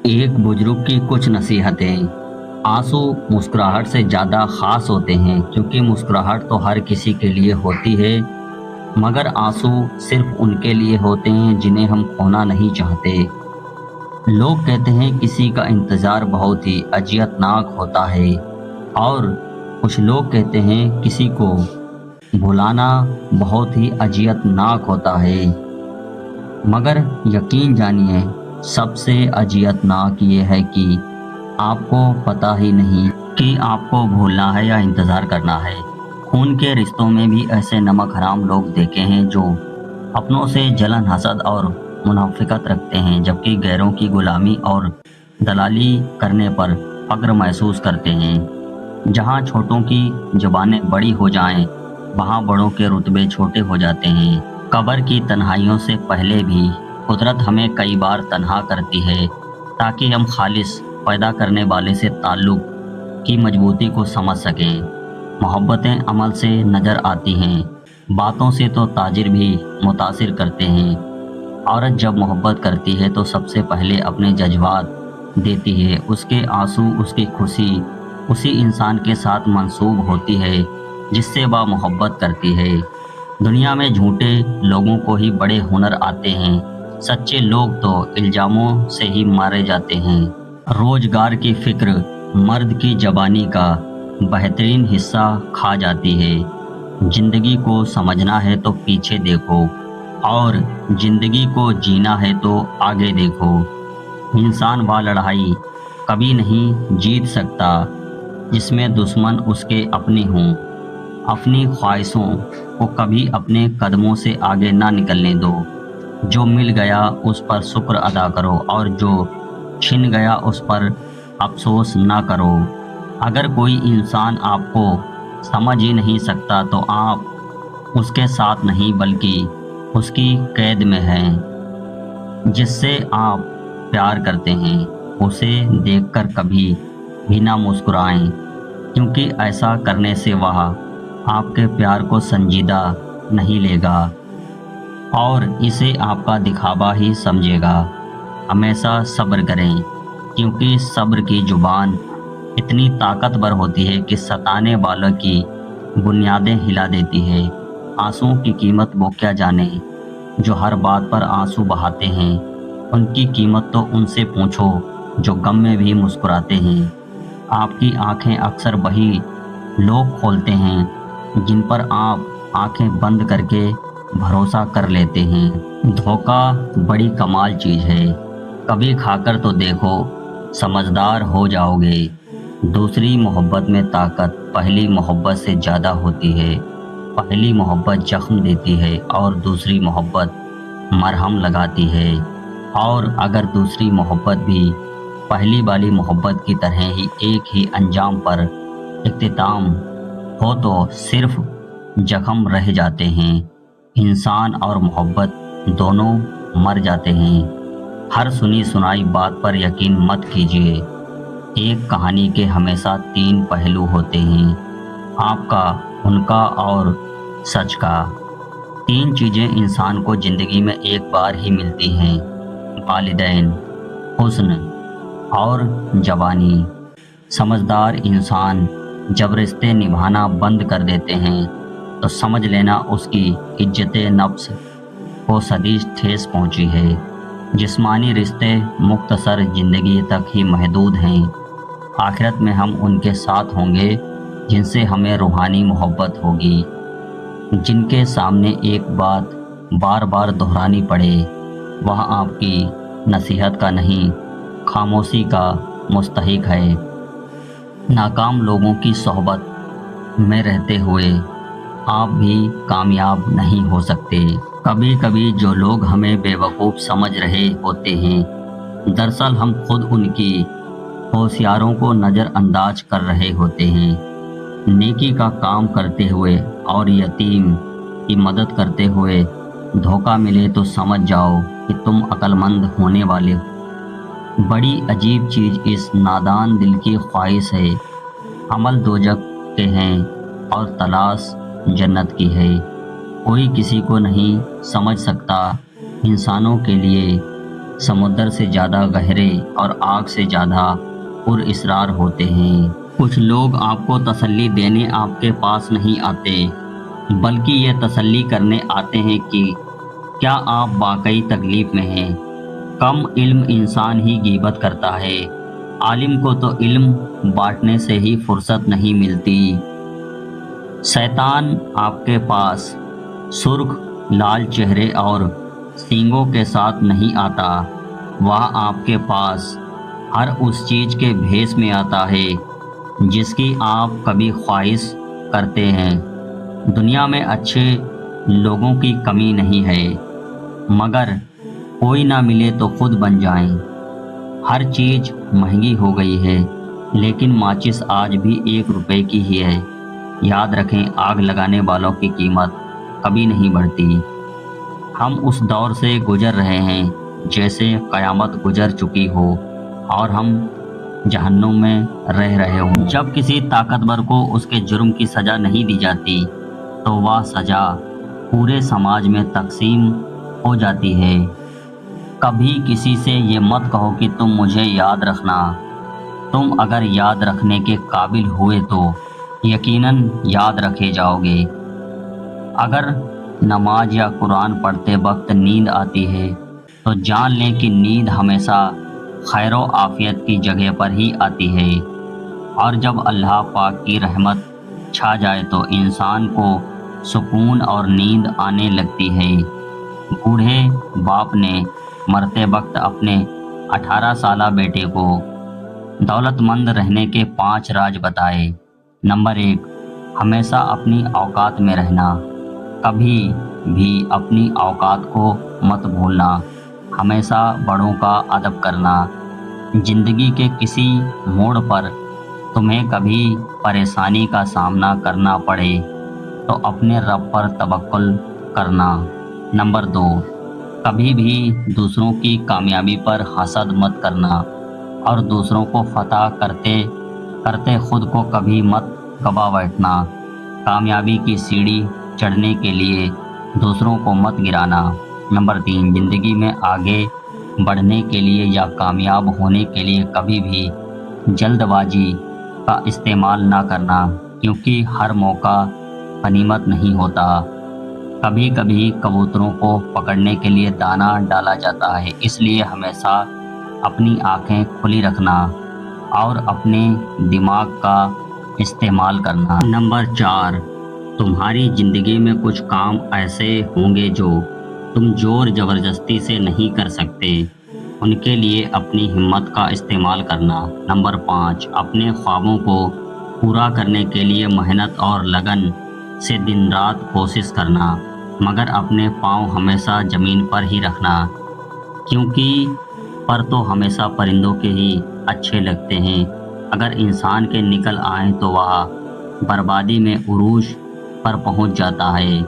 ایک बुजुर्ग की कुछ नसीहतें। आंसू मुस्कुराहट से ज़्यादा ख़ास होते हैं क्योंकि मुस्कुराहट तो हर किसी के लिए होती है, मगर आंसू सिर्फ उनके लिए होते हैं जिन्हें हम खोना नहीं चाहते। लोग कहते हैं किसी का इंतज़ार बहुत ही अजियतनाक होता है, और कुछ लोग कहते हैं किसी को भुलाना बहुत ही अजियतनाक होता है। मगर यकीन जानिए, सबसे अजियतनाक ये है कि आपको पता ही नहीं कि आपको भूलना है या इंतज़ार करना है। खून के रिश्तों में भी ऐसे नमक हराम लोग देखे हैं जो अपनों से जलन, हसद और मुनाफिकत रखते हैं, जबकि गैरों की गुलामी और दलाली करने पर फ़क्र महसूस करते हैं। जहाँ छोटों की ज़ुबानें बड़ी हो जाएं, वहाँ बड़ों के रुतबे छोटे हो जाते हैं। कब्र की तन्हाइयों से पहले भी कुदरत हमें कई बार तन्हा करती है ताकि हम खालिस पैदा करने वाले से ताल्लुक़ की मजबूती को समझ सकें। मोहब्बतें अमल से नज़र आती हैं, बातों से तो ताजिर भी मुतासिर करते हैं। औरत जब मोहब्बत करती है तो सबसे पहले अपने जज्बात देती है। उसके आंसू, उसकी खुशी उसी इंसान के साथ मंसूब होती है जिससे वह मोहब्बत करती है। दुनिया में झूठे लोगों को ही बड़े हुनर आते हैं, सच्चे लोग तो इल्ज़ामों से ही मारे जाते हैं। रोजगार की फिक्र मर्द की जवानी का बेहतरीन हिस्सा खा जाती है। जिंदगी को समझना है तो पीछे देखो, और जिंदगी को जीना है तो आगे देखो। इंसान वह लड़ाई कभी नहीं जीत सकता जिसमें दुश्मन उसके अपने हों। अपनी ख्वाहिशों को कभी अपने कदमों से आगे ना निकलने दो। जो मिल गया उस पर शुक्र अदा करो, और जो छिन गया उस पर अफसोस ना करो। अगर कोई इंसान आपको समझ ही नहीं सकता तो आप उसके साथ नहीं बल्कि उसकी कैद में हैं। जिससे आप प्यार करते हैं उसे देखकर कभी भी ना मुस्कुराएं, क्योंकि ऐसा करने से वह आपके प्यार को संजीदा नहीं लेगा और इसे आपका दिखावा ही समझेगा। हमेशा सब्र करें, क्योंकि सब्र की जुबान इतनी ताकतवर होती है कि सताने वालों की बुनियादें हिला देती है। आंसुओं की कीमत वो क्या जाने जो हर बात पर आंसू बहाते हैं। उनकी कीमत तो उनसे पूछो जो गम में भी मुस्कुराते हैं। आपकी आंखें अक्सर वही लोग खोलते हैं जिन पर आप आंखें बंद करके भरोसा कर लेते हैं। धोखा बड़ी कमाल चीज़ है, कभी खाकर तो देखो, समझदार हो जाओगे। दूसरी मोहब्बत में ताकत पहली मोहब्बत से ज़्यादा होती है। पहली मोहब्बत जख्म देती है और दूसरी मोहब्बत मरहम लगाती है। और अगर दूसरी मोहब्बत भी पहली वाली मोहब्बत की तरह ही एक ही अंजाम पर इख्तिताम हो तो सिर्फ जख्म रह जाते हैं। इंसान और मोहब्बत दोनों मर जाते हैं। हर सुनी सुनाई बात पर यकीन मत कीजिए। एक कहानी के हमेशा 3 पहलू होते हैं, आपका, उनका और सच का। 3 चीज़ें इंसान को ज़िंदगी में एक बार ही मिलती हैं, वालिदैन, हुस्न और जवानी। समझदार इंसान जब रिश्ते निभाना बंद कर देते हैं तो समझ लेना उसकी इज्जत नफ्स को शदीद ठेस पहुंची है। जिस्मानी रिश्ते मुख्तसर ज़िंदगी तक ही महदूद हैं। आखिरत में हम उनके साथ होंगे जिनसे हमें रूहानी मोहब्बत होगी, जिनके सामने एक बात बार बार दोहरानी पड़े, वह आपकी नसीहत का नहीं, खामोशी का मुस्तहिक है। नाकाम लोगों की सोहबत में रहते हुए आप भी कामयाब नहीं हो सकते। कभी कभी जो लोग हमें बेवकूफ़ समझ रहे होते हैं, दरअसल हम खुद उनकी होशियारों को नज़रअंदाज कर रहे होते हैं। नेकी का काम करते हुए और यतीम की मदद करते हुए धोखा मिले तो समझ जाओ कि तुम अक्लमंद होने वाले हो। बड़ी अजीब चीज़ इस नादान दिल की ख्वाहिश है। अमल दोजख के हैं और तलाश जन्नत की है। कोई किसी को नहीं समझ सकता। इंसानों के लिए سمندر سے زیادہ گہرے اور آگ سے زیادہ پر اسرار ہوتے ہیں۔ کچھ لوگ آپ کو تسلی دینے آپ کے پاس نہیں آتے، بلکہ یہ تسلی کرنے آتے ہیں کہ کیا آپ واقعی تکلیف میں ہیں۔ کم علم انسان ہی غیبت کرتا ہے، عالم کو تو علم بانٹنے سے ہی فرصت نہیں ملتی۔ شیطان آپ کے پاس سرخ لال چہرے اور سینگوں کے ساتھ نہیں آتا، وہ آپ کے پاس ہر اس چیز کے بھیس میں آتا ہے جس کی آپ کبھی خواہش کرتے ہیں۔ دنیا میں اچھے لوگوں کی کمی نہیں ہے، مگر کوئی نہ ملے تو خود بن جائیں۔ ہر چیز مہنگی ہو گئی ہے، لیکن ماچس آج بھی 1 روپے کی ہی ہے۔ یاد رکھیں، آگ لگانے والوں کی قیمت کبھی نہیں بڑھتی۔ ہم اس دور سے گزر رہے ہیں جیسے قیامت گزر چکی ہو اور ہم جہنم میں رہ رہے ہوں۔ جب کسی طاقتور کو اس کے جرم کی سزا نہیں دی جاتی تو وہ سزا پورے سماج میں تقسیم ہو جاتی ہے۔ کبھی کسی سے یہ مت کہو کہ تم مجھے یاد رکھنا۔ تم اگر یاد رکھنے کے قابل ہوئے تو یقیناً یاد رکھے جاؤ گے۔ اگر نماز یا قرآن پڑھتے وقت نیند آتی ہے تو جان لیں کہ نیند ہمیشہ خیر و عافیت کی جگہ پر ہی آتی ہے، اور جب اللہ پاک کی رحمت چھا جائے تو انسان کو سکون اور نیند آنے لگتی ہے۔ بوڑھے باپ نے مرتے وقت اپنے 18 سالہ بیٹے کو دولت مند رہنے کے 5 راز بتائے۔ نمبر 1، ہمیشہ اپنی اوقات میں رہنا۔ کبھی بھی اپنی اوقات کو مت بھولنا۔ ہمیشہ بڑوں کا ادب کرنا۔ زندگی کے کسی موڑ پر تمہیں کبھی پریشانی کا سامنا کرنا پڑے تو اپنے رب پر توکل کرنا۔ نمبر 2، کبھی بھی دوسروں کی کامیابی پر حسد مت کرنا اور دوسروں کو فتح کرتے کرتے خود کو کبھی مت گوا بیٹھنا۔ کامیابی کی سیڑھی چڑھنے کے لیے دوسروں کو مت گرانا۔ نمبر 3، زندگی میں آگے بڑھنے کے لیے یا کامیاب ہونے کے لیے کبھی بھی جلد بازی کا استعمال نہ کرنا، کیونکہ ہر موقع غنیمت نہیں ہوتا۔ کبھی کبھی کبوتروں کو پکڑنے کے لیے دانہ ڈالا جاتا ہے، اس لیے ہمیشہ اپنی آنکھیں کھلی رکھنا اور اپنے دماغ کا استعمال کرنا۔ نمبر 4، تمہاری زندگی میں کچھ کام ایسے ہوں گے جو تم زور زبردستی سے نہیں کر سکتے، ان کے لیے اپنی ہمت کا استعمال کرنا۔ نمبر 5، اپنے خوابوں کو پورا کرنے کے لیے محنت اور لگن سے دن رات کوشش کرنا، مگر اپنے پاؤں ہمیشہ زمین پر ہی رکھنا، کیونکہ پر تو ہمیشہ پرندوں کے ہی اچھے لگتے ہیں۔ اگر انسان کے نکل آئیں تو وہ بربادی میں عروج پر پہنچ جاتا ہے۔